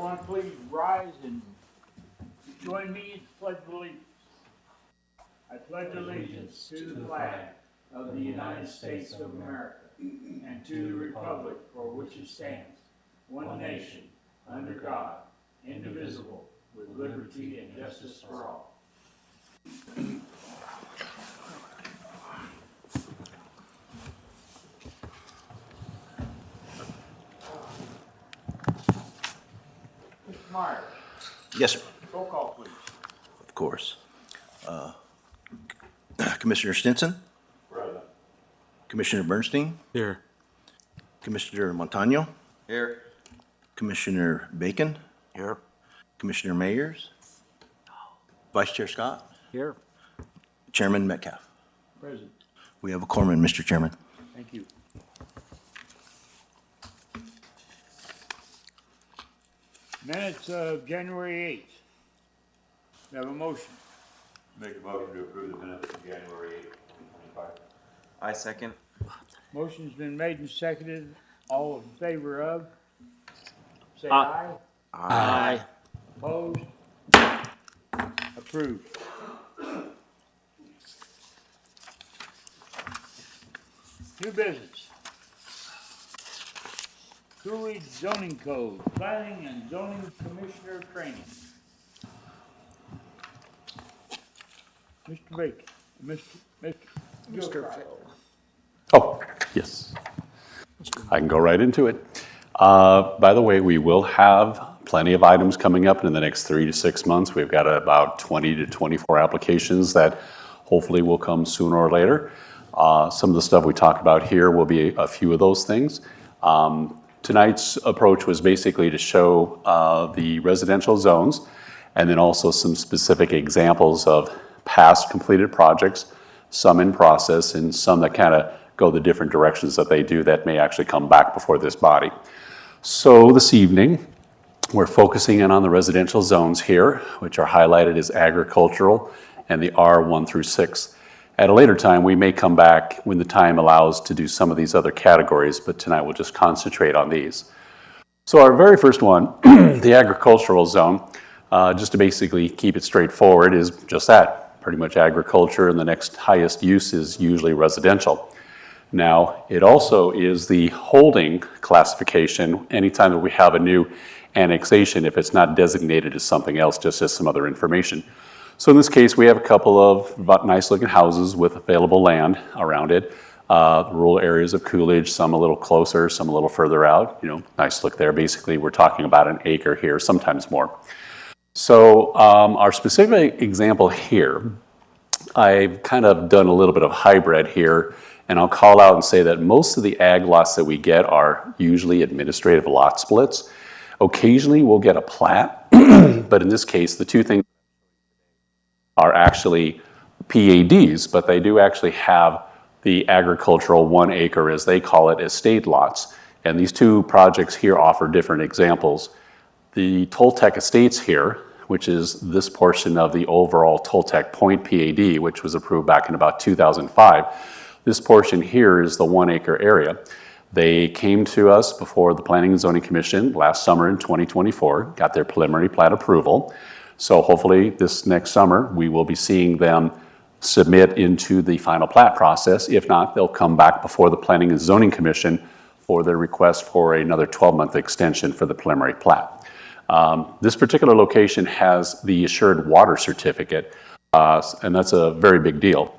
everyone please rise and join me in the Pledge of Allegiance. I pledge allegiance to the flag of the United States of America and to the republic for which it stands, one nation, under God, indivisible, with liberty and justice for all. Mr. Myers. Yes, sir. Roll call, please. Of course. Commissioner Stinson? Present. Commissioner Bernstein? Here. Commissioner Montano? Here. Commissioner Bacon? Here. Commissioner Mayers? Vice Chair Scott? Here. Chairman Metcalf? Present. We have a quorum, Mr. Chairman. Thank you. Minutes of January 8th. We have a motion. Make a motion to approve the minutes of January 8th, 2025. I second. Motion's been made and seconded. All in favor of? Say aye. Aye. Opposed? Approved. New business. Coolidge zoning code, planning and zoning commissioner training. Mr. Bacon, Mr. Gilchrist. Oh, yes. I can go right into it. By the way, we will have plenty of items coming up in the next 3 to 6 months. We've got about 20 to 24 applications that hopefully will come sooner or later. Some of the stuff we talk about here will be a few of those things. Tonight's approach was basically to show the residential zones and then also some specific examples of past completed projects, some in process and some that kind of go the different directions that they do that may actually come back before this body. So this evening, we're focusing in on the residential zones here, which are highlighted as agricultural and the R1 through 6. At a later time, we may come back when the time allows to do some of these other categories, but tonight we'll just concentrate on these. So our very first one, the agricultural zone, just to basically keep it straightforward, is just that, pretty much agriculture, and the next highest use is usually residential. Now, it also is the holding classification anytime that we have a new annexation if it's not designated as something else, just as some other information. So in this case, we have a couple of nice looking houses with available land around it. Rural areas of Coolidge, some a little closer, some a little further out. You know, nice look there. Basically, we're talking about an acre here, sometimes more. So our specific example here, I've kind of done a little bit of hybrid here, and I'll call out and say that most of the ag lots that we get are usually administrative lot splits. Occasionally, we'll get a plat, but in this case, the two things are actually PADs, but they do actually have the agricultural 1 acre, as they call it, estate lots. And these two projects here offer different examples. The Toltec Estates here, which is this portion of the overall Toltec Point PAD, which was approved back in about 2005. This portion here is the 1 acre area. They came to us before the Planning and Zoning Commission last summer in 2024, got their preliminary plat approval. So hopefully this next summer, we will be seeing them submit into the final plat process. If not, they'll come back before the Planning and Zoning Commission for their request for another 12-month extension for the preliminary plat. This particular location has the assured water certificate, and that's a very big deal.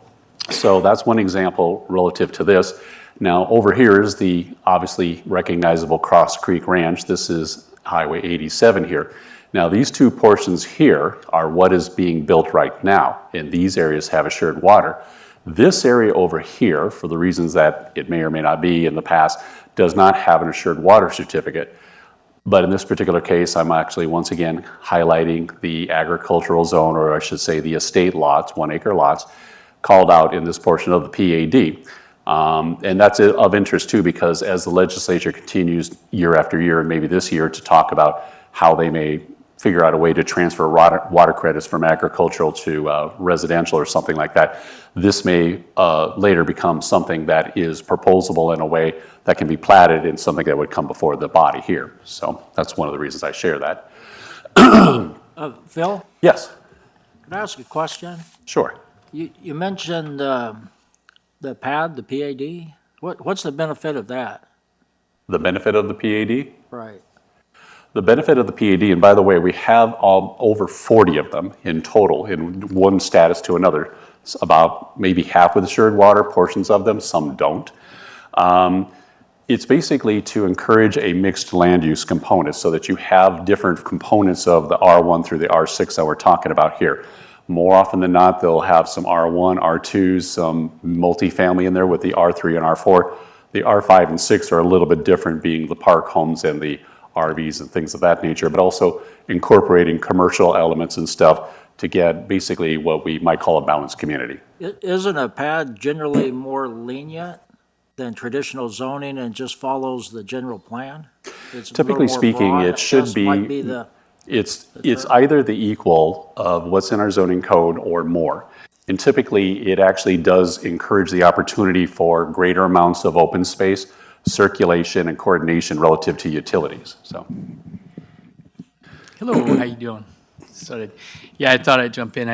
So that's one example relative to this. Now over here is the obviously recognizable Cross Creek Ranch. This is Highway 87 here. Now these two portions here are what is being built right now, and these areas have assured water. This area over here, for the reasons that it may or may not be in the past, does not have an assured water certificate. But in this particular case, I'm actually once again highlighting the agricultural zone, or I should say the estate lots, 1 acre lots, called out in this portion of the PAD. And that's of interest too, because as the legislature continues year after year, and maybe this year, to talk about how they may figure out a way to transfer water credits from agricultural to residential or something like that, this may later become something that is proposable in a way that can be platted in something that would come before the body here. So that's one of the reasons I share that. Phil, Yes, can I ask a question? sure. You mentioned the pad, the PAD. What's the benefit of that? The benefit of the PAD? Right. The benefit of the PAD, and by the way, we have over 40 of them in total, in one status to another. It's about maybe half with assured water, portions of them, some don't. It's basically to encourage a mixed land use component so that you have different components of the R1 through the R6 that we're talking about here. More often than not, they'll have some R1, R2s, some multifamily in there with the R3 and R4. The R5 and 6 are a little bit different, being the park homes and the RVs and things of that nature, but also incorporating commercial elements and stuff to get basically what we might call a balanced community. Isn't a pad generally more lenient than traditional zoning and just follows the general plan? It's a little Typically more speaking, broad, it should I guess, might be, the it's term. either the equal of what's in our zoning code or more. And typically, it actually does encourage the opportunity for greater amounts of open space, circulation, and coordination relative to utilities, so. Hello, how you doing? Yeah, I thought I'd jump in.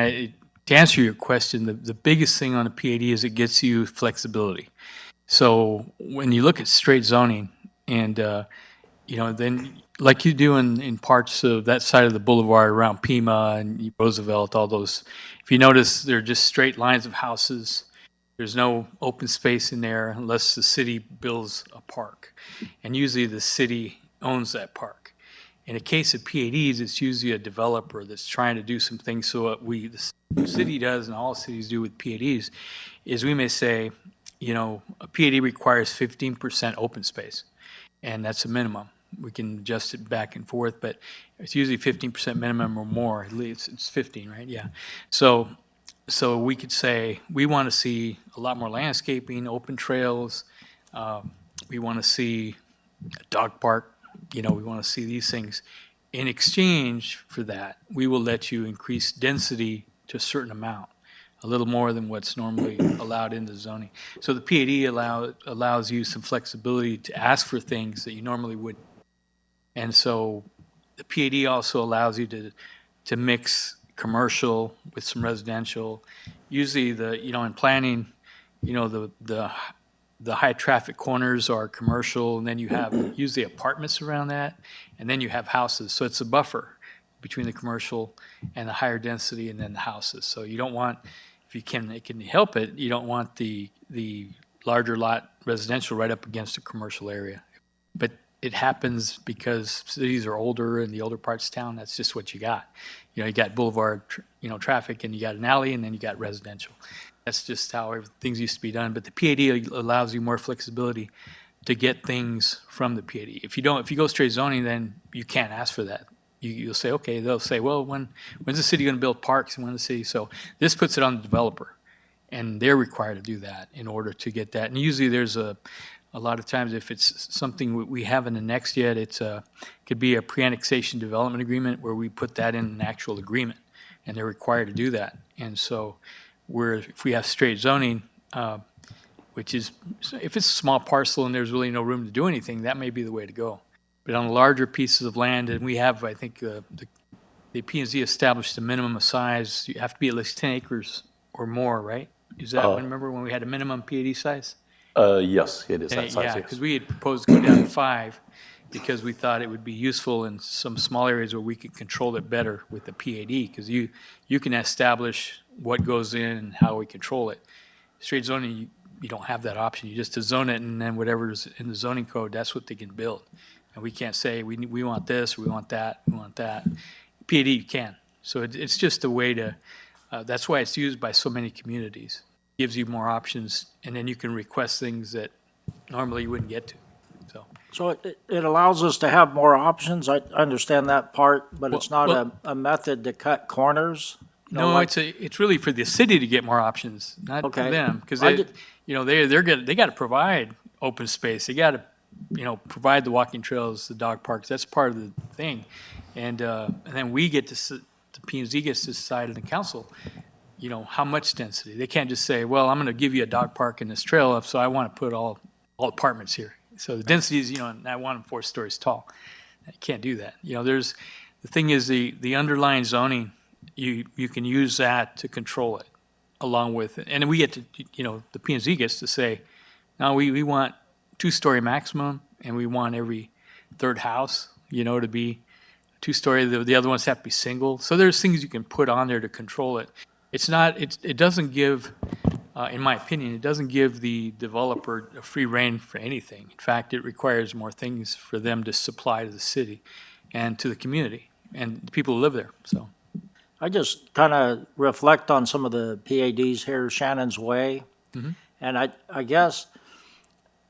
To answer your question, the biggest thing on a PAD is it gets you flexibility. So when you look at straight zoning and, then like you do in parts of that side of the boulevard around Pima and Roosevelt, all those, if you notice, they're just straight lines of houses. There's no open space in there unless the city builds a park. And usually the city owns that park. In a case of PADs, it's usually a developer that's trying to do some things. So what the city does, and all cities do with PADs, is we may say, a PAD requires 15% open space, and that's a minimum. We can adjust it back and forth, but it's usually 15% minimum or more. At least it's 15, right? Yeah. So we could say we want to see a lot more landscaping, open trails. We want to see a dog park. We want to see these things. In exchange for that, we will let you increase density to a certain amount, a little more than what's normally allowed in the zoning. So the PAD allows you some flexibility to ask for things that you normally wouldn't. And so the PAD also allows you to mix commercial with some residential. Usually in planning, the high traffic corners are commercial, and then you have usually apartments around that, and then you have houses. So it's a buffer between the commercial and the higher density and then the houses. So you don't want, if you can help it, you don't want the larger lot residential right up against a commercial area. But it happens because cities are older and the older parts of town, that's just what you got. You got boulevard, traffic, and you got an alley, and then you got residential. That's just how things used to be done. But the PAD allows you more flexibility to get things from the PAD. If you go straight zoning, then you can't ask for that. You'll say, okay, they'll say, well, when's the city going to build parks, and when the city? So this puts it on the developer, and they're required to do that in order to get that. And usually there's a lot of times, if it's something we haven't annexed yet, could be a pre-annexation development agreement where we put that in an actual agreement, and they're required to do that. And so if we have straight zoning, which is, if it's a small parcel and there's really no room to do anything, that may be the way to go. But on larger pieces of land, and we have, I think, the P&Z established a minimum of size. You have to be at least 10 acres or more, right? Is that, remember when we had a minimum PAD size? Yes, it is that size, Yeah, yes. because we had proposed to go down to 5 because we thought it would be useful in some small areas where we could control it better with the PAD, because you can establish what goes in and how we control it. Straight zoning, you don't have that option. You just zone it, and then whatever's in the zoning code, that's what they can build. And we can't say, we want this, or we want that, we want that. PAD, you can. So it's just a way to, that's why it's used by so many communities. Gives you more options, and then you can request things that normally you wouldn't get to. So it allows us to have more options. I understand that part, but it's not Well- a method to cut corners. No, like- it's really for the city to get more options, not for Okay. them, because I they, did- they got to provide open space. They got to, provide the walking trails, the dog parks. That's part of the thing. And then we get to, the P and Z gets to decide in the council, you know, how much density. They can't just say, well, I'm going to give you a dog park in this trail, so I want to put all apartments here. So the density is, you know, and I want them 4 stories tall. You can't do that. You know, the thing is the underlying zoning, you can use that to control it along with it. And then we get to, you know, the P and Z gets to say, no, we want 2-story maximum, and we want every third house, you know, to be 2-story. The other ones have to be single. So there's things you can put on there to control it. It's not, it doesn't give, in my opinion, it doesn't give the developer a free rein for anything. In fact, it requires more things for them to supply to the city and to the community and the people who live there, so. I just kind of reflect on some of the PADs here, Shannon's Way. And I guess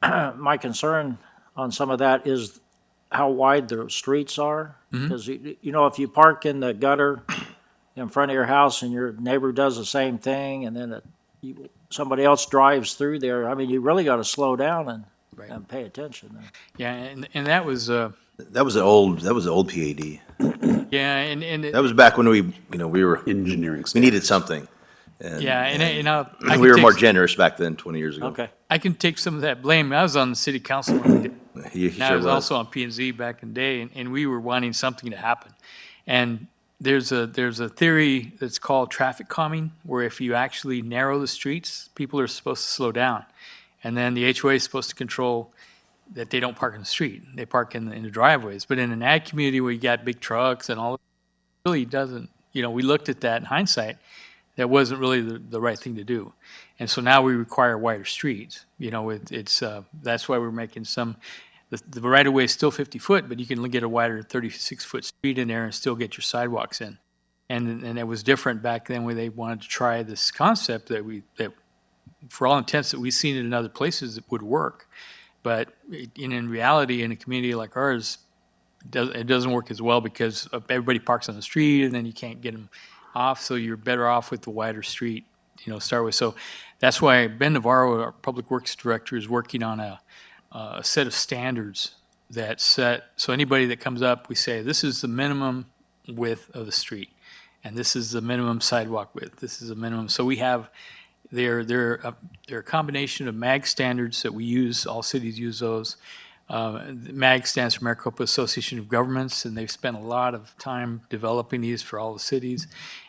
my concern on some of that is how wide the streets are. Because, you know, if you park in the gutter in front of your house and your neighbor does the same thing, and then somebody else drives through there, I mean, you really got to slow down and pay attention there. Yeah, and that was, That was an old PAD. yeah, and That was back when we were, Engineering we needed something. yeah, and I We were can more take, generous back then, 20 years ago. Okay. I can take some of that blame. I was on the city council when we did. You And I sure was was. also on P and Z back in the day, and we were wanting something to happen. And there's a theory that's called traffic calming, where if you actually narrow the streets, people are supposed to slow down. And then the HOA is supposed to control that they don't park in the street. They park in the driveways. But in an ag community where you got big trucks and all, it really doesn't, you know, we looked at that in hindsight, that wasn't really the right thing to do. And so now we require wider streets. You know, it's that's why we're making some, the right-of-way is still 50 foot, but you can get a wider 36-foot street in there and still get your sidewalks in. And it was different back then when they wanted to try this concept that for all intents that we've seen it in other places, it would work. But in reality, in a community like ours, it doesn't work as well because everybody parks on the street and then you can't get them off. So you're better off with the wider street, you know, start with. So that's why Ben Navarro, our Public Works Director, is working on a set of standards that set, so anybody that comes up, we say, this is the minimum width of the street, and this is the minimum sidewalk width, this is the minimum. So we have, they're a combination of MAG standards that we use, all cities use those. MAG stands for Maricopa Association of Governments, and they've spent a lot of time developing these for all the cities.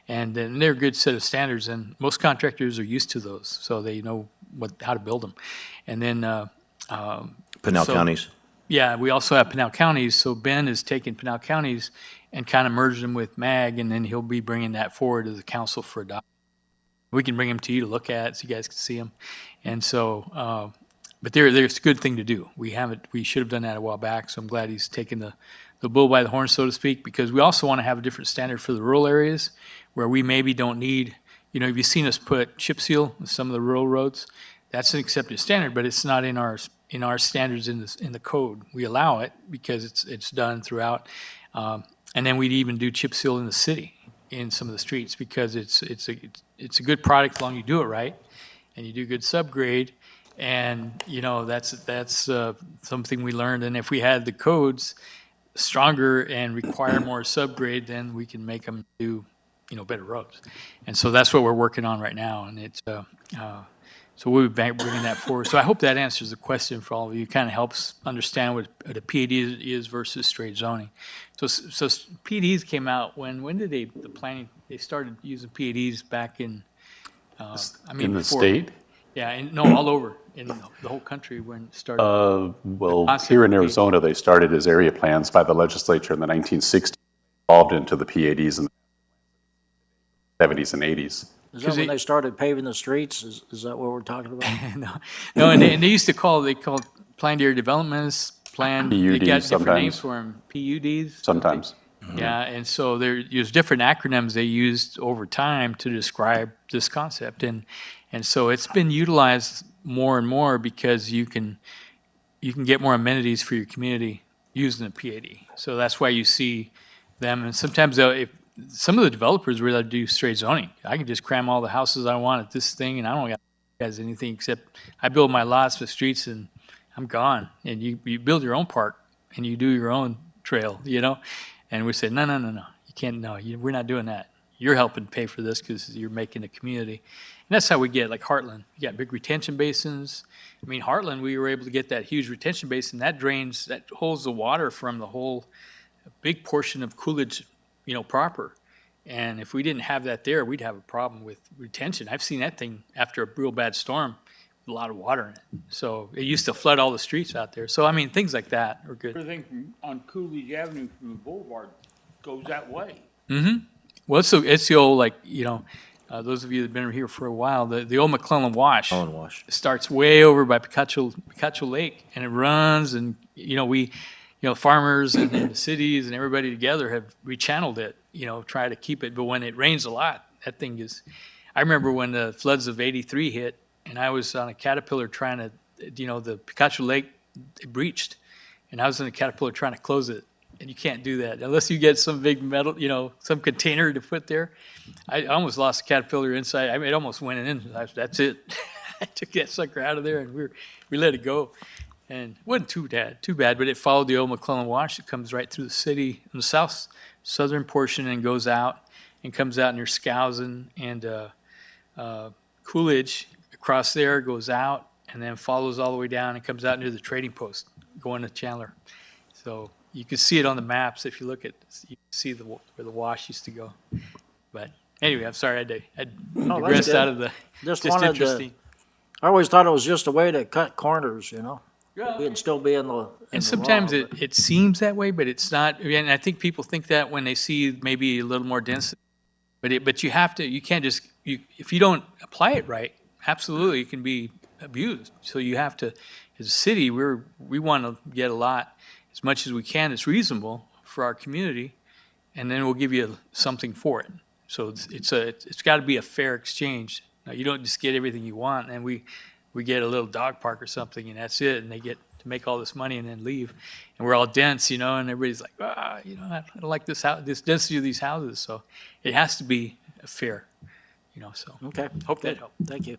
And they're a good set of standards, and most contractors are used to those, so they know how to build them. And then Pinal so- counties. yeah, we also have Pinal counties, so Ben is taking Pinal counties and kind of merging them with MAG, and then he'll be bringing that forward to the council for adoption. We can bring them to you to look at, so you guys can see them. And so, but there's a good thing to do. We should have done that a while back, so I'm glad he's taken the bull by the horn, so to speak, because we also want to have a different standard for the rural areas where we maybe don't need, you know, have you seen us put chip seal in some of the rural roads? That's an accepted standard, but it's not in our standards in the code. We allow it because it's done throughout. And then we'd even do chip seal in the city in some of the streets because it's a good product as long as you do it right and you do good subgrade. And, you know, that's something we learned. And if we had the codes stronger and require more subgrade, then we can make them do, you know, better roads. And so that's what we're working on right now. And it's, so we'll be bringing that forward. So I hope that answers the question for all of you. Kind of helps understand what a PAD is versus straight zoning. So PADs came out when did the planning, they started using PADs back in, In the before- state? Yeah, no, all over in the whole country when it started. Well, concept here in of PAD. Arizona, they started as area plans by the legislature in the 1960s, evolved into the PADs in the 70s and 80s. Is that when they started paving the streets? Is that what we're talking about? No, and they used to they called planned area developments, planned, they got PUDs different names sometimes. for them, PUDs. Sometimes. Yeah, and so there's different acronyms they used over time to describe this concept, and so it's been utilized more and more because you can get more amenities for your community using a PAD. So that's why you see them, and sometimes if some of the developers really do straight zoning, I can just cram all the houses I want at this thing, and I don't got guys anything except I build my lots with streets, and I'm gone. And you build your own park, and you do your own trail, you know. And we said, no, no, no, no, you can't, no, we're not doing that. You're helping pay for this because you're making a community. And that's how we get, like Heartland, you got big retention basins. I mean, Heartland, we were able to get that huge retention basin, that drains, that holds the water from the whole, big portion of Coolidge, proper. And if we didn't have that there, we'd have a problem with retention. I've seen that thing after a real bad storm, a lot of water in it. So it used to flood all the streets out there. So, I mean, things like that are good. Everything on Coolidge Avenue from the boulevard goes that way. Well, it's the old, like, those of you that have been here for a while, the old McClellan Wash. Holland Wash. Starts way over by Picacho Lake, and it runs, and, farmers and the cities and everybody together have rechanneled it, try to keep it. But when it rains a lot, that thing is, I remember when the floods of '83 hit, and I was on a Caterpillar trying to, the Picacho Lake breached, and I was in a Caterpillar trying to close it. And you can't do that unless you get some big metal, some container to put there. I almost lost a Caterpillar inside. I mean, it almost went in. That's it. I took that sucker out of there, and we let it go. And it wasn't too bad, but it followed the old McClellan Wash. It comes right through the city in the southern portion and goes out and comes out near Skousen and Coolidge. Across there, goes out, and then follows all the way down and comes out near the trading post, going to Chandler. So you can see it on the maps if you look at, you can see where the wash used to go. But anyway, I'm sorry, I No, that's digressed good. out of the, Just just wanted to, interesting. I always thought it was just a way to cut corners, We'd still be in the And sometimes law, but- it seems that way, but it's not. And I think people think that when they see maybe a little more density. But you have to, you can't just, if you don't apply it right, absolutely, it can be abused. So you have to, as a city, we want to get a lot, as much as we can, it's reasonable for our community, and then we'll give you something for it. So it's got to be a fair exchange. Now, you don't just get everything you want, and we get a little dog park or something, and that's it, and they get to make all this money and then leave, and we're all dense, and everybody's like, I don't like this house, this density of these houses. So it has to be fair, So Okay. hope that good. helped. Thank you.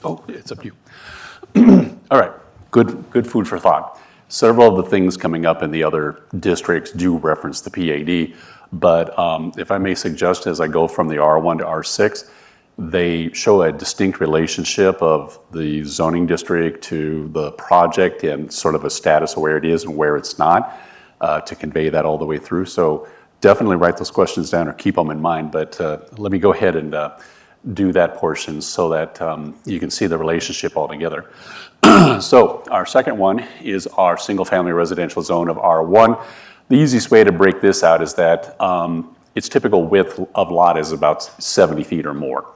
Oh, it's up to you. All right, good food for thought. Several of the things coming up in the other districts do reference the PAD, but if I may suggest, as I go from the R1 to R6, they show a distinct relationship of the zoning district to the project and sort of a status of where it is and where it's not, to convey that all the way through. So definitely write those questions down or keep them in mind, but let me go ahead and do that portion so that you can see the relationship altogether. So our second one is our single-family residential zone of R1. The easiest way to break this out is that its typical width of lot is about 70 feet or more.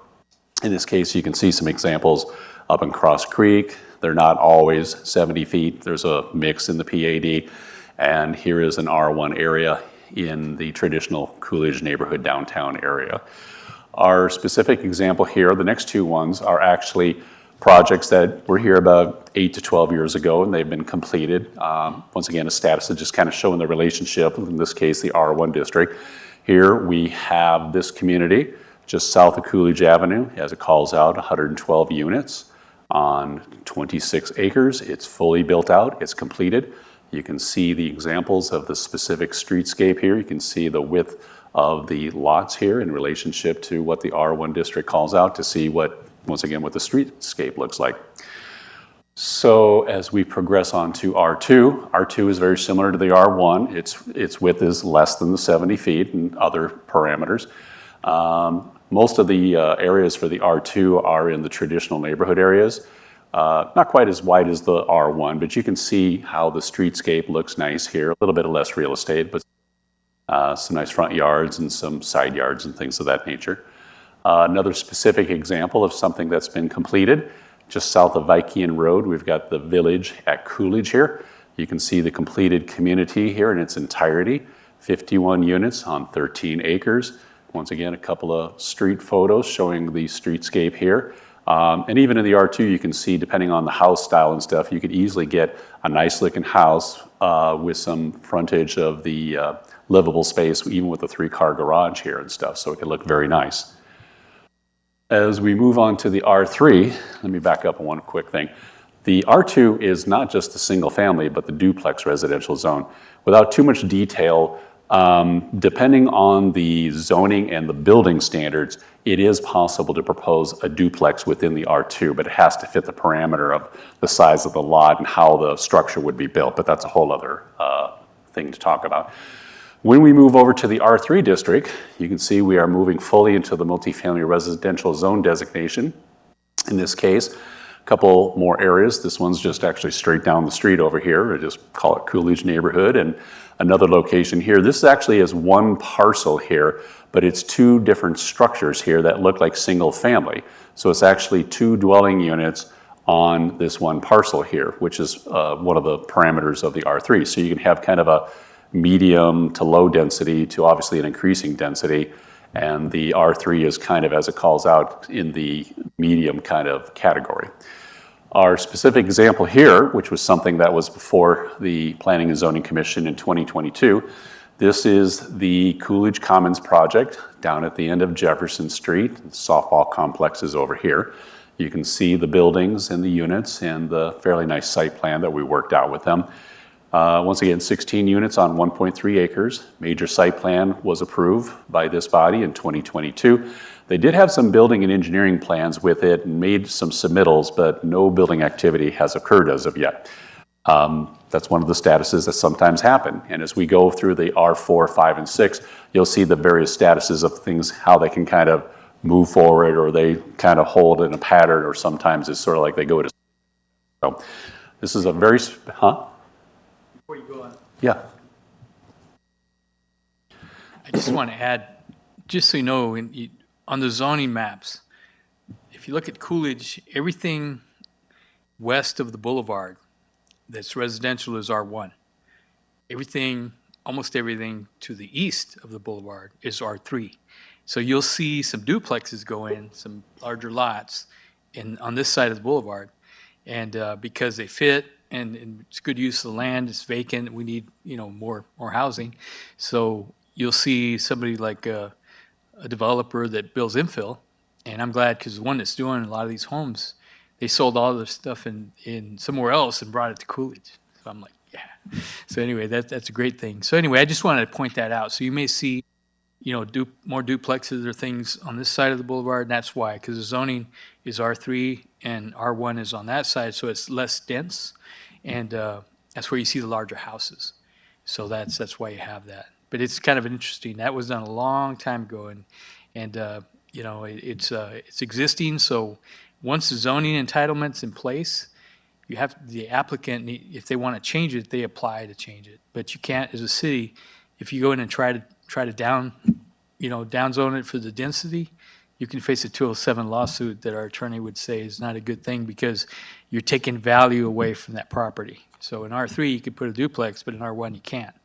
In this case, you can see some examples up in Cross Creek. They're not always 70 feet. There's a mix in the PAD. And here is an R1 area in the traditional Coolidge neighborhood downtown area. Our specific example here, the next two ones, are actually projects that were here about 8 to 12 years ago, and they've been completed. Once again, a status of just kind of showing the relationship, in this case, the R1 district. Here we have this community just south of Coolidge Avenue, as it calls out, 112 units on 26 acres. It's fully built out, it's completed. You can see the examples of the specific streetscape here. You can see the width of the lots here in relationship to what the R1 district calls out to see what, once again, what the streetscape looks like. So as we progress on to R2, R2 is very similar to the R1. Its width is less than the 70 feet and other parameters. Most of the areas for the R2 are in the traditional neighborhood areas. Not quite as wide as the R1, but you can see how the streetscape looks nice here. A little bit of less real estate, but some nice front yards and some side yards and things of that nature. Another specific example of something that's been completed, just south of Vikian Road, we've got the village at Coolidge here. You can see the completed community here in its entirety, 51 units on 13 acres. Once again, a couple of street photos showing the streetscape here. And even in the R2, you can see, depending on the house style and stuff, you could easily get a nice looking house with some frontage of the livable space, even with a 3-car garage here and stuff. So it could look very nice. As we move on to the R3, let me back up on one quick thing. The R2 is not just the single family, but the duplex residential zone. Without too much detail, depending on the zoning and the building standards, it is possible to propose a duplex within the R2, but it has to fit the parameter of the size of the lot and how the structure would be built, but that's a whole other thing to talk about. When we move over to the R3 district, you can see we are moving fully into the multifamily residential zone designation. In this case, a couple more areas. This one's just actually straight down the street over here. I just call it Coolidge neighborhood, and another location here. This actually is one parcel here, but it's two different structures here that look like single family. So it's actually two dwelling units on this one parcel here, which is one of the parameters of the R3. So you can have kind of a medium to low density to obviously an increasing density. And the R3 is kind of, as it calls out, in the medium kind of category. Our specific example here, which was something that was before the Planning and Zoning Commission in 2022, this is the Coolidge Commons project down at the end of Jefferson Street. The softball complex is over here. You can see the buildings and the units and the fairly nice site plan that we worked out with them. Once again, 16 units on 1.3 acres. Major site plan was approved by this body in 2022. They did have some building and engineering plans with it and made some submittals, but no building activity has occurred as of yet. That's one of the statuses that sometimes happen. And as we go through the R4, 5, and 6, you'll see the various statuses of things, how they can kind of move forward or they kind of hold in a pattern, or sometimes it's sort of like they go to. So this is a very, Before you go on, Yeah. I just want to add, just so you know, on the zoning maps, if you look at Coolidge, everything west of the boulevard that's residential is R1. Almost everything to the east of the boulevard is R3. So you'll see some duplexes go in, some larger lots on this side of the boulevard. And because they fit and it's good use of the land, it's vacant, we need, more housing. So you'll see somebody like a developer that builds infill, and I'm glad because the one that's doing a lot of these homes, they sold all their stuff in somewhere else and brought it to Coolidge. So I'm like, yeah. So anyway, that's a great thing. So anyway, I just wanted to point that out. So you may see, more duplexes or things on this side of the boulevard, and that's why, because the zoning is R3 and R1 is on that side, so it's less dense, and that's where you see the larger houses. So that's why you have that. But it's kind of interesting. That was done a long time ago, and it's existing. So once the zoning entitlement's in place, you have the applicant, if they want to change it, they apply to change it. But you can't, as a city, if you go in and try to downzone it for the density, you can face a 207 lawsuit that our attorney would say is not a good thing because you're taking value away from that property. So in R3, you could put a duplex, but in R1, you can't.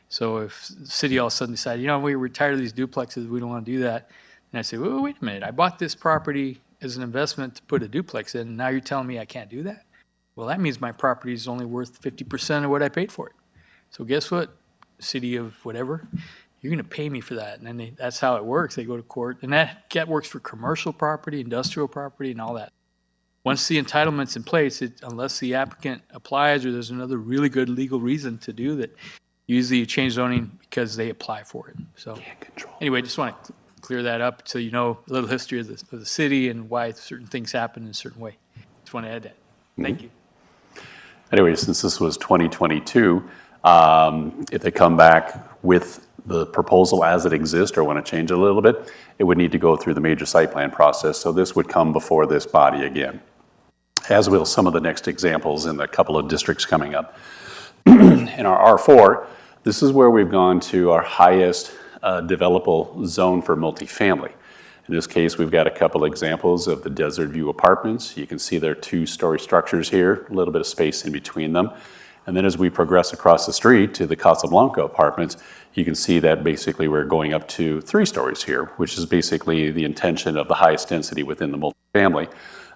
So if the city all of a sudden decided, we're tired of these duplexes, we don't want to do that, and I say, well, wait a minute, I bought this property as an investment to put a duplex in, and now you're telling me I can't do that? Well, that means my property is only worth 50% of what I paid for it. So guess what, city of whatever, you're going to pay me for that. And then that's how it works. They go to court. And that works for commercial property, industrial property, and all that. Once the entitlement's in place, unless the applicant applies or there's another really good legal reason to do that, usually you change zoning because they apply for it. So anyway, just want to clear that up so you know a little history of the city and why certain things happen in a certain way. Just want to add that. Thank you. Anyway, since this was 2022, if they come back with the proposal as it exists or want to change it a little bit, it would need to go through the major site plan process. So this would come before this body again, as will some of the next examples in the couple of districts coming up. In our R4, this is where we've gone to our highest developable zone for multifamily. In this case, we've got a couple examples of the Desert View Apartments. You can see there are two-story structures here, a little bit of space in between them. And then as we progress across the street to the Casablanca Apartments, you can see that basically we're going up to 3 stories here, which is basically the intention of the highest density within the multifamily.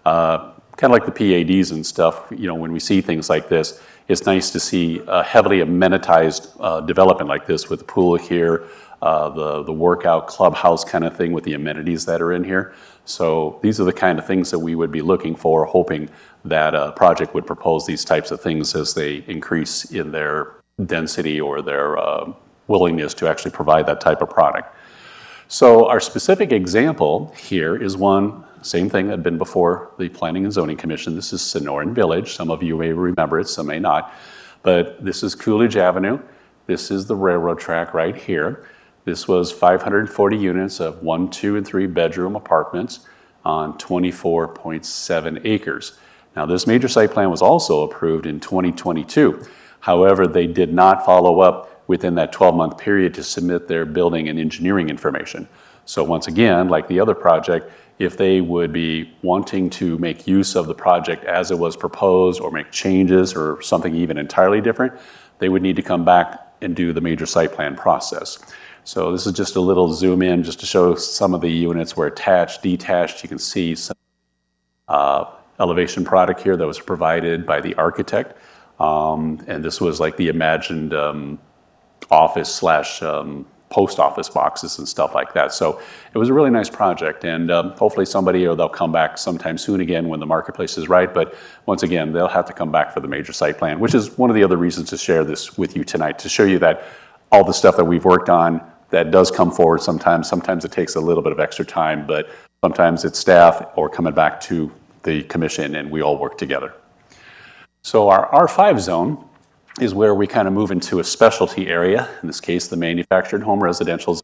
Kind of like the PADs and stuff, when we see things like this, it's nice to see a heavily amenitized development like this with a pool here, the workout clubhouse kind of thing with the amenities that are in here. So these are the kind of things that we would be looking for, hoping that a project would propose these types of things as they increase in their density or their willingness to actually provide that type of product. So our specific example here is one, same thing that had been before the Planning and Zoning Commission. This is Sonoran Village. Some of you may remember it, some may not. But this is Coolidge Avenue. This is the railroad track right here. This was 540 units of 1, 2, and 3 bedroom apartments on 24.7 acres. Now, this major site plan was also approved in 2022. However, they did not follow up within that 12-month period to submit their building and engineering information. So once again, like the other project, if they would be wanting to make use of the project as it was proposed or make changes or something even entirely different, they would need to come back and do the major site plan process. So this is just a little zoom in just to show some of the units were attached, detached. You can see some elevation product here that was provided by the architect. And this was like the imagined office slash post office boxes and stuff like that. So it was a really nice project, and hopefully somebody, or they'll come back sometime soon again when the marketplace is right. But once again, they'll have to come back for the major site plan, which is one of the other reasons to share this with you tonight, to show you that all the stuff that we've worked on that does come forward sometimes. Sometimes it takes a little bit of extra time, but sometimes it's staff or coming back to the commission and we all work together. So our R5 zone is where we kind of move into a specialty area, in this case, the manufactured home residential zone.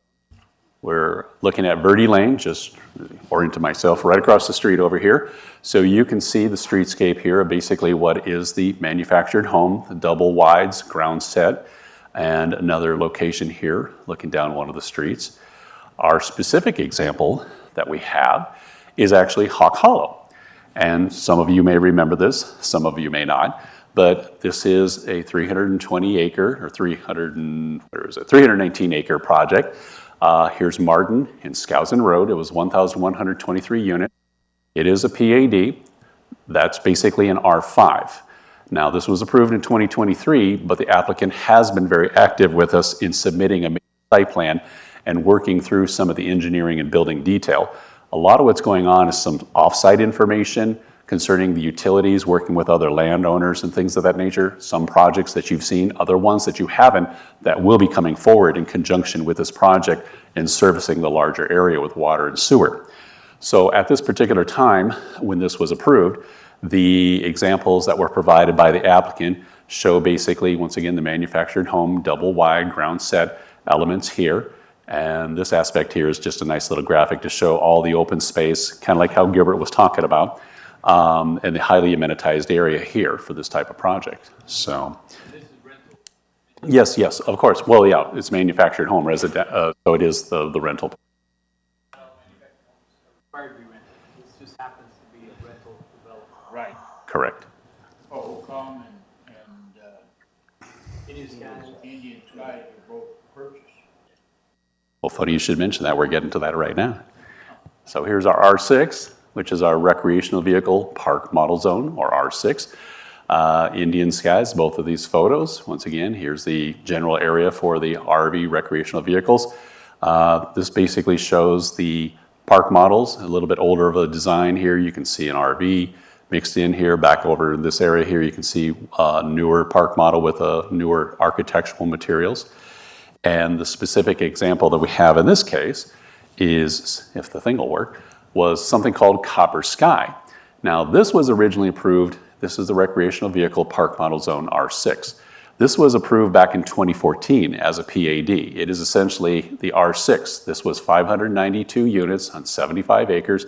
We're looking at Verde Lane, just oriented myself right across the street over here. So you can see the streetscape here, basically what is the manufactured home, the double wides, ground set, and another location here, looking down one of the streets. Our specific example that we have is actually Hawk Hollow. And some of you may remember this, some of you may not. But this is a 320 acre, or 319 acre project. Here's Martin in Skousen Road. It was 1,123 units. It is a PAD. That's basically an R5. Now, this was approved in 2023, but the applicant has been very active with us in submitting a site plan and working through some of the engineering and building detail. A lot of what's going on is some off-site information concerning the utilities, working with other landowners and things of that nature. Some projects that you've seen, other ones that you haven't, that will be coming forward in conjunction with this project and servicing the larger area with water and sewer. So at this particular time, when this was approved, the examples that were provided by the applicant show basically, once again, the manufactured home, double wide, ground set elements here. And this aspect here is just a nice little graphic to show all the open space, kind of like how Gilbert was talking about. And the highly amenitized area here for this type of project. So, yes, of course. Well, yeah, it's manufactured home resident, so it is the rental. Required to be rented. This just happens to be a rental development. Right. Correct. Holcomb and Indian Skies. Indian Skies are both purchased. Well, funny you should mention that. We're getting to that right now. So here's our R6, which is our recreational vehicle park model zone, or R6. Indian Skies, both of these photos. Once again, here's the general area for the RV recreational vehicles. This basically shows the park models, a little bit older of a design here. You can see an RV mixed in here. Back over in this area here, you can see a newer park model with newer architectural materials. And the specific example that we have in this case is, if the thing will work, was something called Copper Sky. Now, this was originally approved. This is the recreational vehicle park model zone R6. This was approved back in 2014 as a PAD. It is essentially the R6. This was 592 units on 75 acres.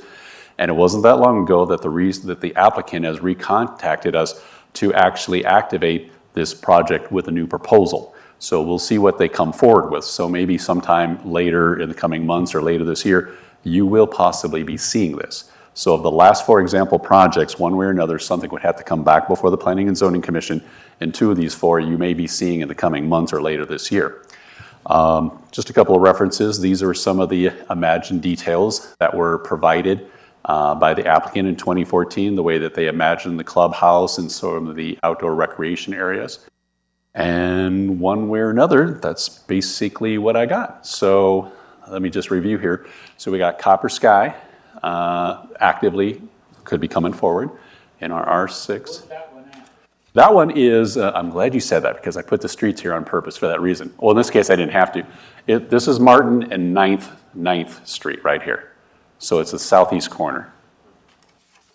And it wasn't that long ago that the applicant has recontacted us to actually activate this project with a new proposal. So we'll see what they come forward with. So maybe sometime later in the coming months or later this year, you will possibly be seeing this. So of the last 4 example projects, one way or another, something would have to come back before the Planning and Zoning Commission, and 2 of these 4 you may be seeing in the coming months or later this year. Just a couple of references. These are some of the imagined details that were provided by the applicant in 2014, the way that they imagined the clubhouse and sort of the outdoor recreation areas. And one way or another, that's basically what I got. So let me just review here. So we got Copper Sky, actively could be coming forward in our R6. That one out. That one is, I'm glad you said that because I put the streets here on purpose for that reason. Well, in this case, I didn't have to. This is Martin and 9th Street right here. So it's the southeast corner.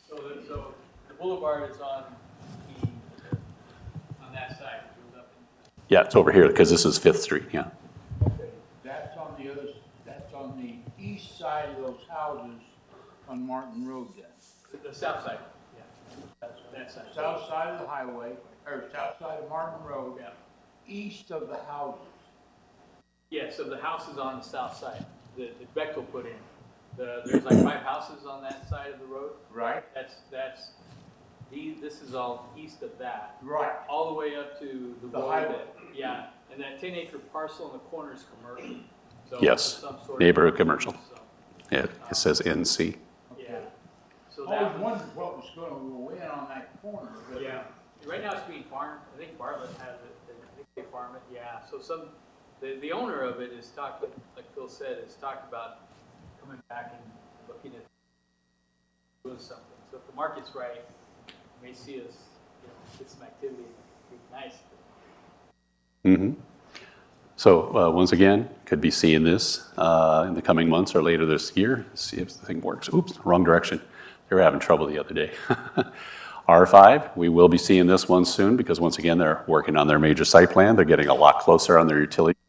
So the boulevard is on that side. It goes up Yeah, it's over here because this is 5th Street, yeah. Okay, that's on the east side of those houses on Martin Road then. the south side. Yeah, that side. South side of the highway, or south side of Martin Road, Yeah. east of the houses. Yeah, so the house is on the south side, the Bechtel put in. There's like 5 houses on that side of the road. Right. This is all east of that. Right. All the way up to the The road highway. yeah, and that 10-acre parcel in the corner is commercial. So Yes, it's some sort of- neighborhood commercial. So, It says NC. yeah. So I always that, wondered what was gonna go in on that corner, but. yeah, right now it's being farmed. I think Bartlett has it. I think they farm it, yeah. So the owner of it is talking, like Phil said, is talked about coming back and looking at doing something. So if the market's right, you may see us, get some activity. It'd be nice. So once again, could be seeing this in the coming months or later this year. See if the thing works. Oops, wrong direction. They were having trouble the other day. R5, we will be seeing this one soon because once again, they're working on their major site plan. They're getting a lot closer on their utility.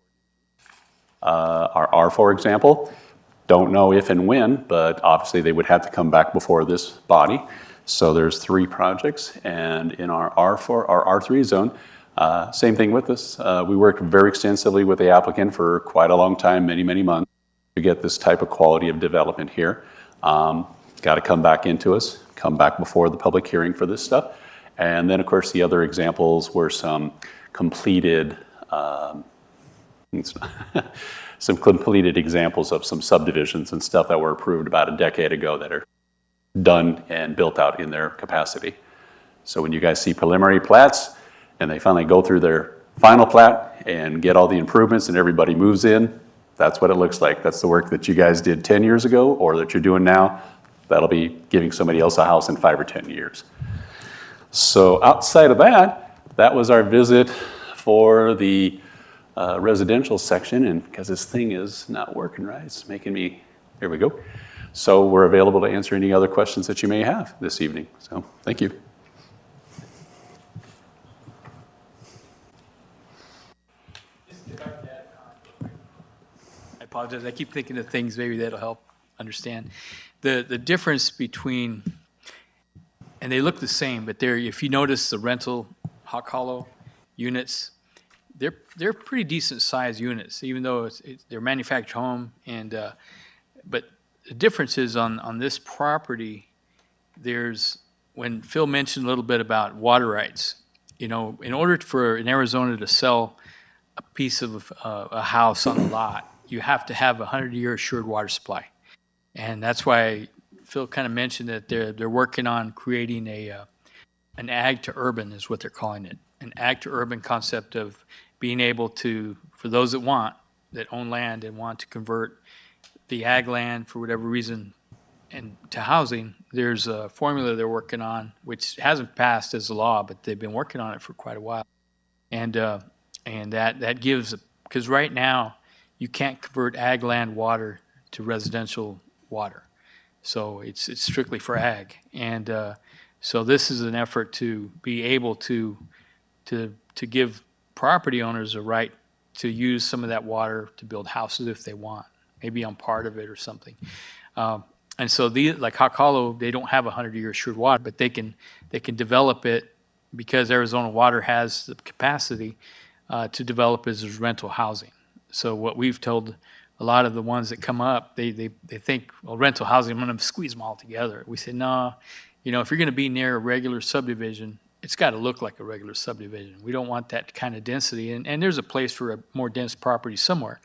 Our R4 example, don't know if and when, but obviously they would have to come back before this body. So there's 3 projects, and in our R4, our R3 zone, same thing with this. We worked very extensively with the applicant for quite a long time, many, many months, to get this type of quality of development here. Got to come back into us, come back before the public hearing for this stuff. And then, of course, the other examples were some completed examples of some subdivisions and stuff that were approved about a decade ago that are done and built out in their capacity. So when you guys see preliminary plats and they finally go through their final plat and get all the improvements and everybody moves in, that's what it looks like. That's the work that you guys did 10 years ago or that you're doing now. That'll be giving somebody else a house in 5 or 10 years. So outside of that, that was our visit for the residential section, and because this thing is not working right, it's making me, here we go. So we're available to answer any other questions that you may have this evening. So thank you. I apologize. I keep thinking of things maybe that'll help understand. The difference between, and they look the same, but if you notice the rental Hawk Hollow units, they're pretty decent sized units, even though they're manufactured home. But the difference is on this property, when Phil mentioned a little bit about water rights, in order for in Arizona to sell a piece of a house on the lot, you have to have a 100-year assured water supply. And that's why Phil kind of mentioned that they're working on creating an ag to urban is what they're calling it. An ag to urban concept of being able to, for those that own land and want to convert the ag land for whatever reason and to housing, there's a formula they're working on, which hasn't passed as a law, but they've been working on it for quite a while. And that gives, because right now you can't convert ag land water to residential water. So it's strictly for ag. And so this is an effort to be able to give property owners a right to use some of that water to build houses if they want, maybe on part of it or something. And so like Hawk Hollow, they don't have 100-year assured water, but they can develop it because Arizona Water has the capacity to develop as rental housing. So what we've told a lot of the ones that come up, they think, well, rental housing, I'm going to squeeze them all together. We say, no, if you're going to be near a regular subdivision, it's got to look like a regular subdivision. We don't want that kind of density. And there's a place for a more dense property somewhere.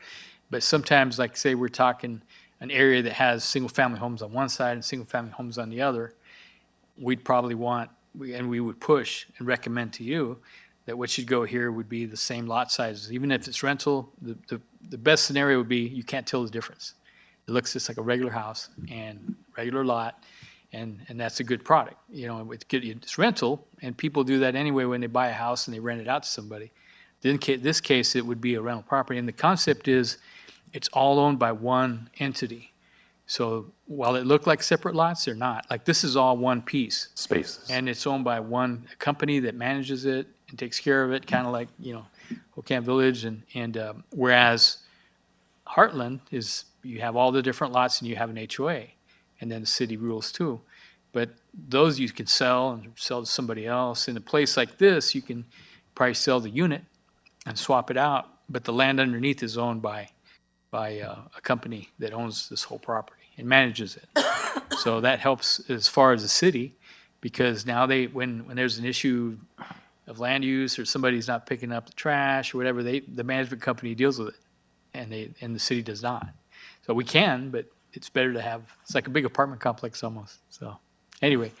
But sometimes, like say we're talking an area that has single-family homes on one side and single-family homes on the other, we'd probably want, and we would push and recommend to you that what should go here would be the same lot sizes. Even if it's rental, the best scenario would be you can't tell the difference. It looks just like a regular house and regular lot, and that's a good product. You know, it's rental, and people do that anyway when they buy a house and they rent it out to somebody. In this case, it would be a rental property, and the concept is it's all owned by one entity. So while it looked like separate lots, they're not. Like, this is all one piece. Spaces. And it's owned by one company that manages it and takes care of it, kind of like, you know, Ocam Village. And whereas Heartland is, you have all the different lots and you have an HOA, and then the city rules too. But those you can sell and sell to somebody else. In a place like this, you can probably sell the unit and swap it out, but the land underneath is owned by a company that owns this whole property and manages it. So that helps as far as the city, because now when there's an issue of land use or somebody's not picking up the trash or whatever, the management company deals with it, and the city does not. So we can, but it's better to have. It's like a big apartment complex almost. So anyway,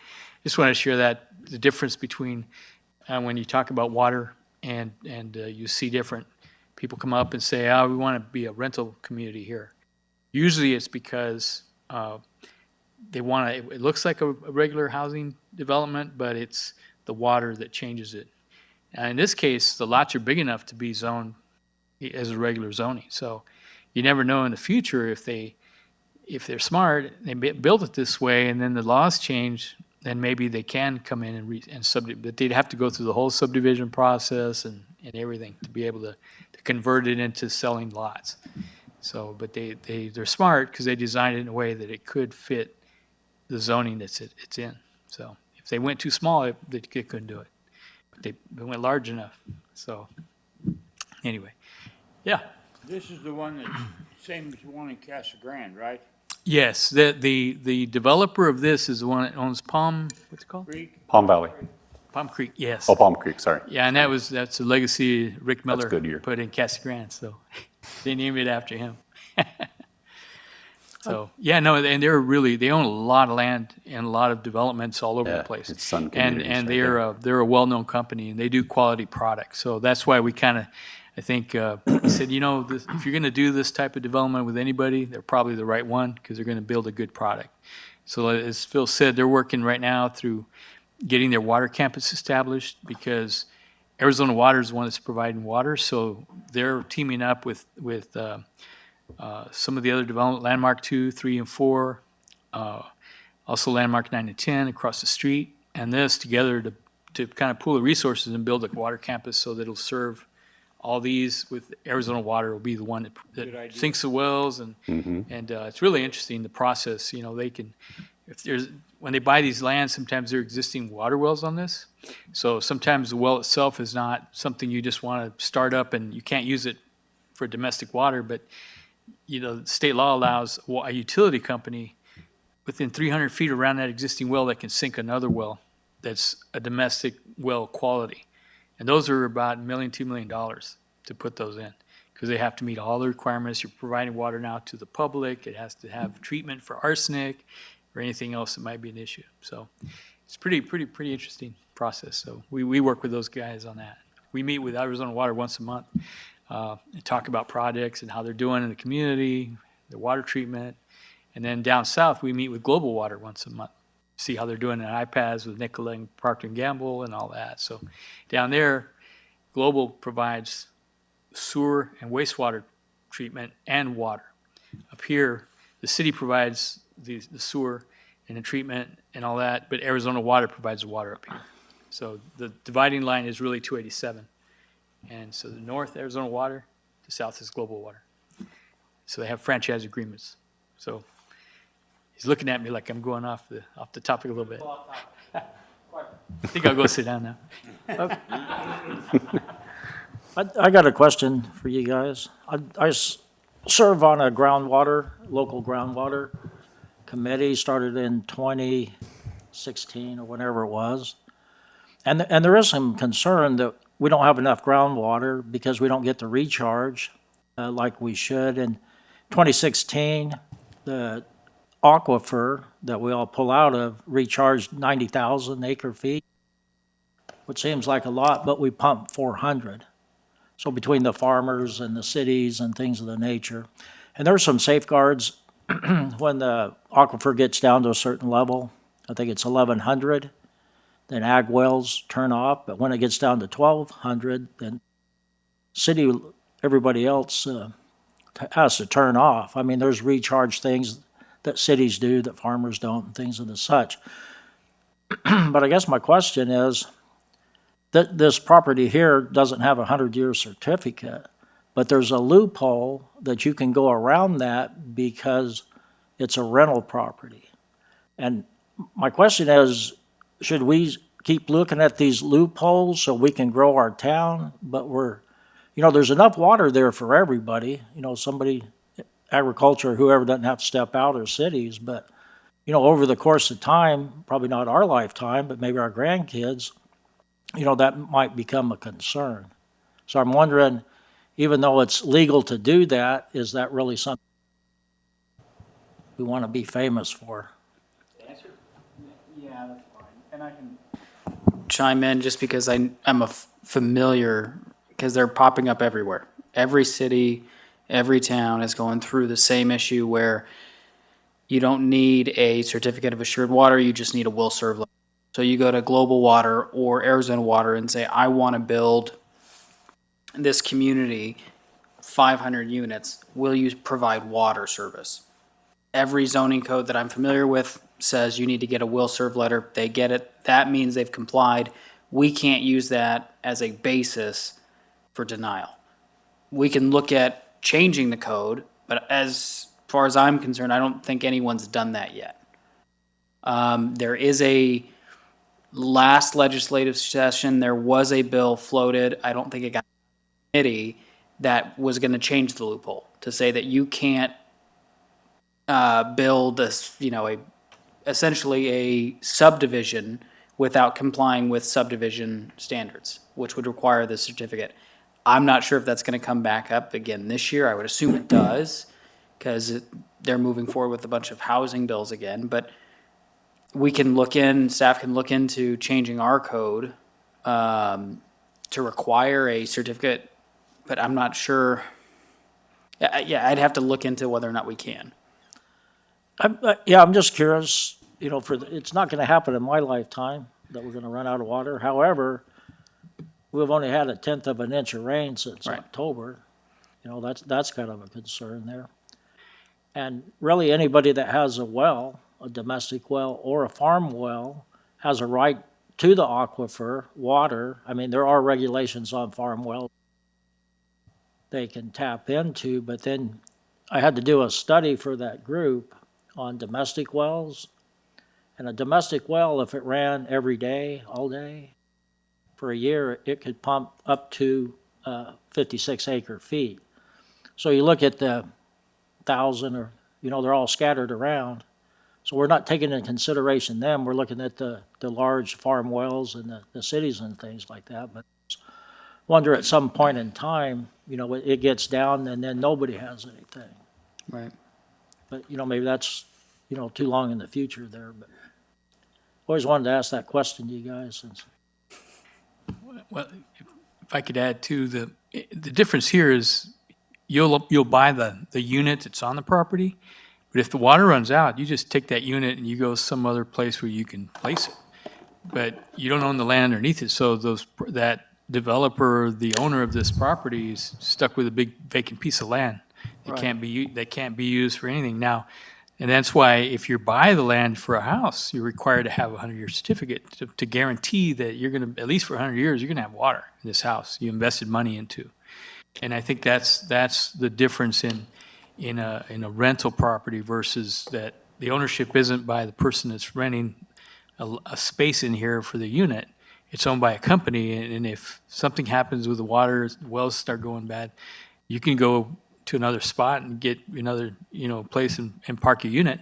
just want to share that the difference between when you talk about water and you see different people come up and say, "Oh, we want to be a rental community here." Usually, it's because they want to. It looks like a regular housing development, but it's the water that changes it. And in this case, the lots are big enough to be zoned as a regular zoning. So you never know in the future if they're smart, they build it this way, and then the laws change, then maybe they can come in and but they'd have to go through the whole subdivision process and everything to be able to convert it into selling lots. So, but they're smart because they designed it in a way that it could fit the zoning it's in. So if they went too small, they couldn't do it. But they went large enough. So anyway, yeah. This is the one that's same as the one in Casa Grande, right? Yes, the developer of this is the one that owns what's it called? Creek? Palm Valley. Palm Creek, yes. Oh, Palm Creek, sorry. Yeah, and that's a legacy Rick Miller Goodyear. put in Casa Grande, so they named it after him. So, yeah, no, and they own a lot of land and a lot of developments all over Yeah, the place. it's Sun And Communities right they're a well-known company, and they do quality products. So that's why we kind of, I think, we said, you know, if you're going to do this type of development with anybody, they're probably the right one because they're going to build a good product. So as Phil said, they're working right now through getting their water campus established, because Arizona Water is the one that's providing water. So they're teaming up with some of the other development, Landmark 2, 3, and 4, also Landmark 9 and 10 across the street, and this together to kind of pool the resources and build a water campus so that it'll serve all these. With Arizona Water will be the one that sinks the wells, and it's really interesting, the process. You know, they can, when they buy these lands, sometimes there are existing water wells on this. So sometimes the well itself is not something you just want to start up and you can't use it for domestic water, but you know, state law allows a utility company within 300 feet around that existing well that can sink another well that's a domestic well quality. And those are about $1 million, $2 million to put those in, because they have to meet all the requirements. You're providing water now to the public. It has to have treatment for arsenic or anything else that might be an issue. So it's pretty interesting process. So we work with those guys on that. We meet with Arizona Water once a month. And talk about projects and how they're doing in the community, their water treatment. And then down south, we meet with Global Water once a month, see how they're doing in iPads with Nicola and Procter & Gamble and all that. So down there, Global provides sewer and wastewater treatment and water. Up here, the city provides the sewer and the treatment and all that, but Arizona Water provides the water up here. So the dividing line is really 287. And so the north, Arizona Water, the south is Global Water. So they have franchise agreements. So he's looking at me like I'm going off the topic a little bit. I think I'll go sit down now. I got a question for you guys. I serve on a local groundwater committee, started in 2016 or whenever it was. And there is some concern that we don't have enough groundwater because we don't get the recharge like we should. In 2016, the aquifer that we all pull out of recharged 90,000 acre feet. which seems like a lot, but we pump 400. So between the farmers and the cities and things of the nature. And there's some safeguards when the aquifer gets down to a certain level. I think it's 1,100, then ag wells turn off. But when it gets down to 1,200, then city, everybody else has to turn off. I mean, there's recharge things that cities do that farmers don't and things of the such. But I guess my question is that this property here doesn't have a 100-year certificate, but there's a loophole that you can go around that because it's a rental property. And my question is, should we keep looking at these loopholes so we can grow our town? But there's enough water there for everybody. Somebody, agriculture, whoever doesn't have to step out, or cities. But, over the course of time, probably not our lifetime, but maybe our grandkids, that might become a concern. So I'm wondering, even though it's legal to do that, is that really something we want to be famous for? Yeah, that's fine. And I can chime in just because I'm familiar, because they're popping up everywhere. Every city, every town is going through the same issue where you don't need a certificate of assured water, you just need a will serve letter. So you go to Global Water or Arizona Water and say, I want to build this community, 500 units, will you provide water service? Every zoning code that I'm familiar with says you need to get a will serve letter. They get it. That means they've complied. We can't use that as a basis for denial. We can look at changing the code, but as far as I'm concerned, I don't think anyone's done that yet. There is a last legislative session, there was a bill floated. I don't think it got committee that was going to change the loophole to say that you can't build essentially a subdivision without complying with subdivision standards, which would require the certificate. I'm not sure if that's going to come back up again this year. I would assume it does, because they're moving forward with a bunch of housing bills again. But staff can look into changing our code to require a certificate, but I'm not sure. Yeah, I'd have to look into whether or not we can. I'm just curious, it's not going to happen in my lifetime that we're going to run out of water. However, we've only had 1/10 of an inch of rain since Right. October. That's kind of a concern there. And really, anybody that has a well, a domestic well or a farm well, has a right to the aquifer water. I mean, there are regulations on farm wells they can tap into, but then I had to do a study for that group on domestic wells. And a domestic well, if it ran every day, all day, for a year, it could pump up to 56 acre feet. So you look at the 1,000 or, they're all scattered around. So we're not taking into consideration them. We're looking at the large farm wells and the cities and things like that. But I wonder at some point in time, it gets down and then nobody has anything. Right. But, maybe that's, too long in the future there. But always wanted to ask that question to you guys. Since Well, if I could add too, the difference here is you'll buy the unit that's on the property, but if the water runs out, you just take that unit and you go some other place where you can place it. But you don't own the land underneath it, so that developer, the owner of this property, is stuck with a big vacant piece of land that Right. can't be used for anything now. And that's why if you buy the land for a house, you're required to have a 100-year certificate to guarantee that you're going to, at least for 100 years, you're going to have water in this house you invested money into. And I think that's the difference in a rental property versus that the ownership isn't by the person that's renting a space in here for the unit. It's owned by a company, and if something happens with the water, wells start going bad, you can go to another spot and get another, place and park a unit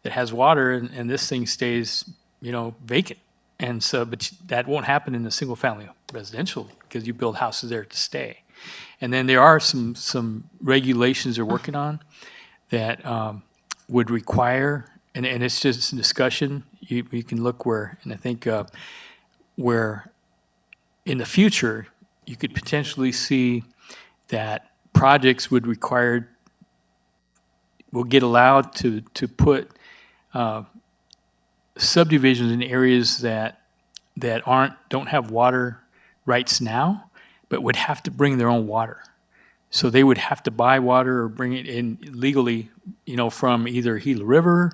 that has water, and this thing stays, vacant. And so, but that won't happen in a single-family residential because you build houses there to stay. And then there are some regulations they're working on that would require, and it's just a discussion. You can look where, and I think where in the future, you could potentially see that projects will get allowed to put subdivisions in areas that don't have water rights now, but would have to bring their own water. So they would have to buy water or bring it in legally, from either Gila River,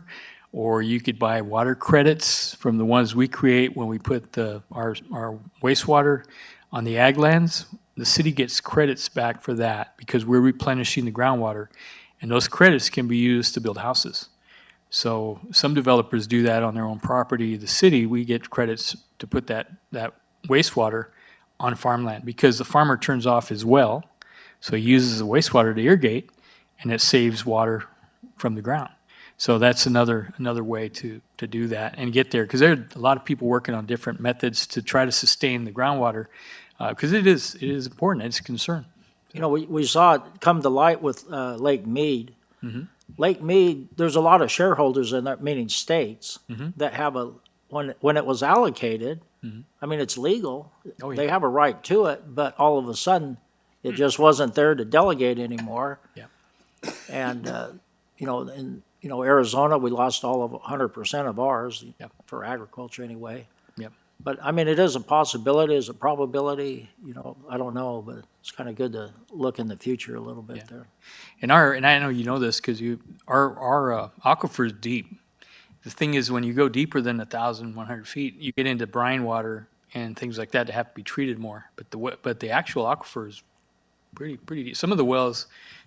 or you could buy water credits from the ones we create when we put our wastewater on the ag lands. The city gets credits back for that because we're replenishing the groundwater, and those credits can be used to build houses. So some developers do that on their own property. The city, we get credits to put that wastewater on farmland because the farmer turns off his well, so he uses the wastewater to irrigate, and it saves water from the ground. So that's another way to do that and get there, because there are a lot of people working on different methods to try to sustain the groundwater, because it is important. It's a concern. We saw it come to light with Lake Mead. Lake Mead, there's a lot of shareholders in that, meaning states, that have when it was allocated, I mean, it's legal. Oh, yeah. They have a right to it, but all of a sudden, it just wasn't there to delegate anymore. Yeah. And, in Arizona, we lost all of 100% of ours, Yep. for agriculture anyway. Yep. But, I mean, it is a possibility, is a probability, I don't know, but it's kind of good to look in the future a little bit Yeah. there. And I know you know this because our aquifer is deep. The thing is, when you go deeper than 1,100 feet, you get into brine water and things like that that have to be treated more. But the actual aquifer is pretty deep. Some of the wells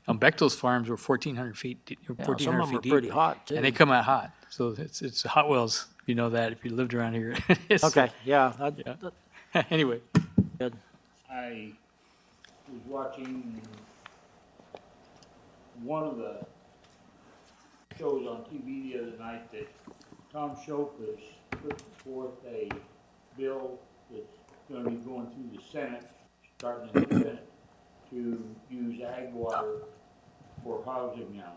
on Bechtel's farms were 1,400 feet deep. Yeah, 1,400 some of them feet are deep, pretty hot, too. and they come out hot. So it's hot wells. You know that if you lived around here. Okay, yeah. Anyway. Good. I was watching one of the shows on TV the other night that Tom Shope has put forth a bill that's going to be going through the Senate, starting in the Senate, to use ag water for housing now.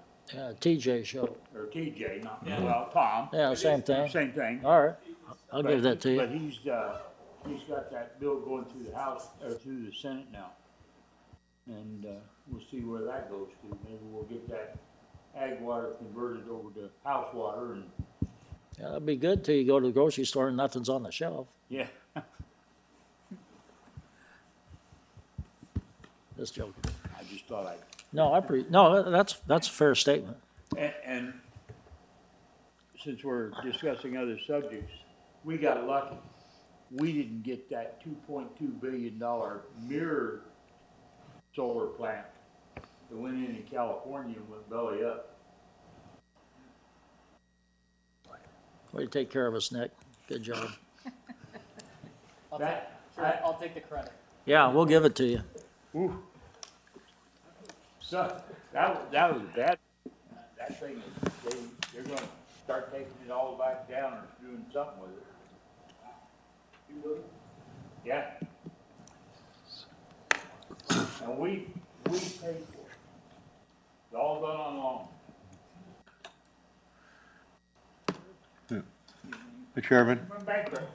TJ show. Or TJ, well, Tom. Yeah, same thing. Same thing. All right, I'll give that to But you. he's got that bill going through the House, or through the Senate now. And, we'll see where that goes to. Maybe we'll get that ag water converted over to house water and, Yeah, that'd be good till you go to the grocery store and nothing's on the shelf. yeah. Just joking. I just thought I'd, No, that's a fair statement. and since we're discussing other subjects, we got lucky. We didn't get that $2.2 billion mirror solar plant that went in California and went belly up. Way to take care of us, Nick. Good job. I'll take the credit. Yeah, we'll give it to you. Ooh. So, that was bad. That thing is, they're gonna start taking it all back down or doing something with it. Yeah. And we paid for it. It's all done on loan. Mr. Chairman, We're bankrupt.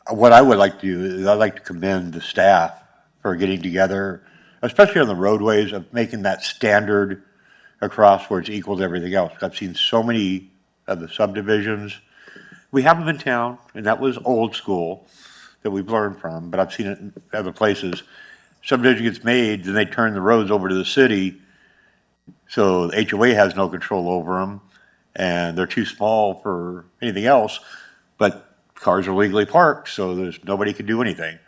what I would like to do is I'd like to commend the staff for getting together, especially on the roadways, of making that standard across where it's equal to everything else. I've seen so many of the subdivisions. We have them in town, and that was old school that we've learned from, but I've seen it in other places. Subdivision gets made, then they turn the roads over to the city, so the HOA has no control over them, and they're too small for anything else, but cars are legally parked, so nobody can do anything.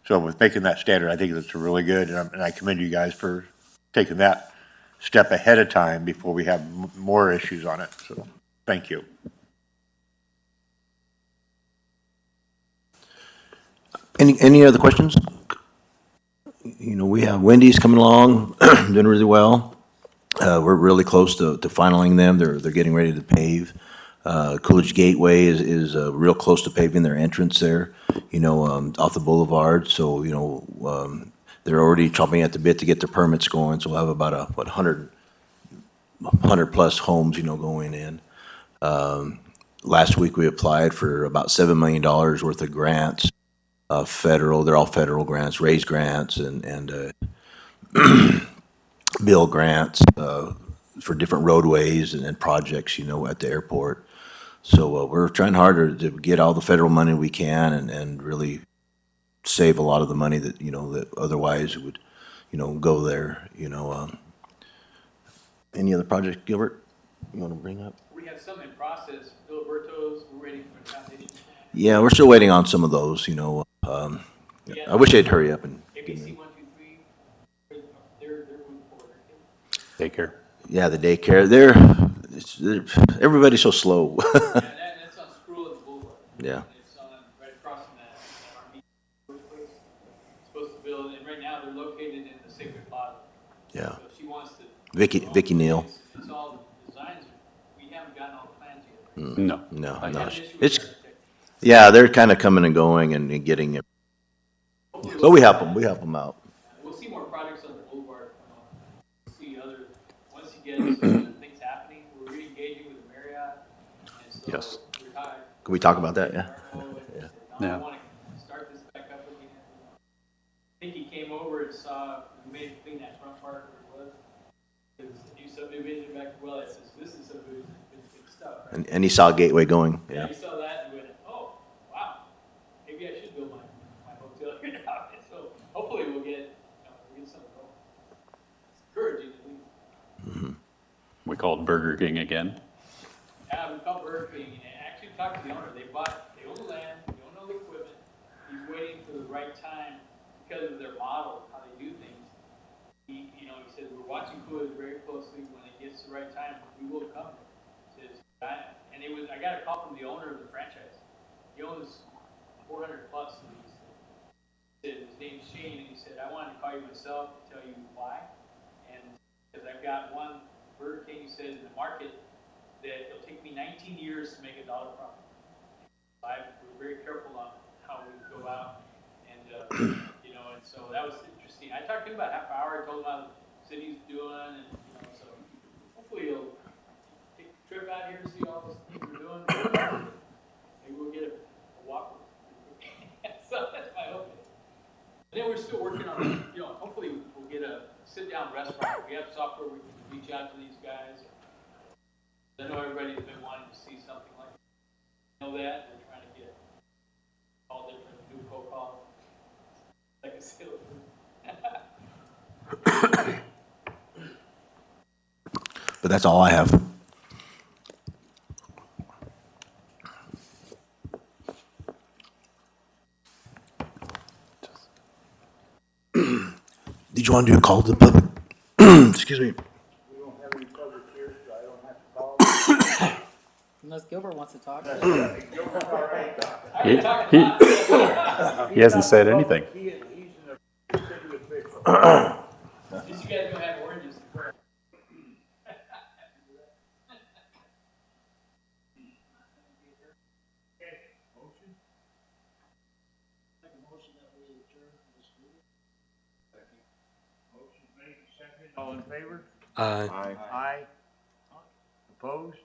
So with making that standard, I think that's really good, and I commend you guys for taking that step ahead of time before we have more issues on it, so thank you. Any other questions? We have Wendy's coming along, doing really well. We're really close to finaling them. They're getting ready to pave. Coolidge Gateway is real close to paving their entrance there, off the boulevard. So, they're already chomping at the bit to get their permits going. So we'll have about 100 plus homes, going in. Last week, we applied for about $7 million worth of grants, federal, they're all federal grants, raise grants and bill grants for different roadways and projects, at the airport. So we're trying harder to get all the federal money we can and really save a lot of the money that, that otherwise would, go there, Any other projects, Gilbert, you want to bring up? We have some in process. Filiberto's, we're waiting for a foundation. Yeah, we're still waiting on some of those, I wish they'd hurry up and get ABC them. 123, they're moving forward. Daycare. Yeah, the daycare, everybody's so slow. And that's on Sproul and Boulevard. Yeah. It's on, right across from that RV place. Supposed to build, and right now they're located in the Sacred Plaza. Yeah. So she wants to. Vicky Neal. It's all the designs, we haven't gotten all the plans yet. No. No, I no. had an issue with It's, the architect. yeah, they're kind of coming and going and getting it. But we help them out. We'll see more projects on the boulevard. We'll see once you get some other things happening, we're re-engaging with the Marriott. And so Yes. we're talking. Can we talk about that? Yeah. Yeah. I want to start this back up again. I think he came over and saw, we made him clean that front part where it was. It was a new subdivision back to it says, this is subdivision, it's good stuff, right? And he saw Gateway going. Yeah, Yeah. he saw that and went, oh, wow, maybe I should build my hotel here now. So hopefully we'll get something going. It's encouraging at least. We call it Burger King again. Yeah, we called Burger King and actually talked to the owner. They own the land, they own all the equipment. He's waiting for the right time because of their model, how they do things. He said, we're watching Coolidge very closely. When it gets the right time, we will come. He says, I got a call from the owner of the franchise. He owns 400 plus of these things. He said, his name's Shane, and he said, I wanted to call you myself to tell you why. And because I've got one Burger King, he said, in the market that it'll take me 19 years to make $1 profit. We're very careful on how we go out, and and so that was interesting. I talked to him about half an hour. I told him how the city's doing, and so hopefully he'll take a trip out here to see all those things we're doing. Maybe we'll get a walk. So that's my hope. And then we're still working on, hopefully we'll get a sit-down restaurant. We have software we can reach out to these guys. I know everybody's been wanting to see something like that. Know that, we're trying to get all different new co-calls. Like a sailor. But that's all I have. Did you want to do a call to the public? Excuse me. We don't have any public here, so I don't have to call. Unless Gilbert wants to talk. Gilbert's already talking. He hasn't said anything. He's a city official. At least you guys don't have oranges to wear. Okay, motion? Motion made, second, all in favor? Aye. Aye. Opposed?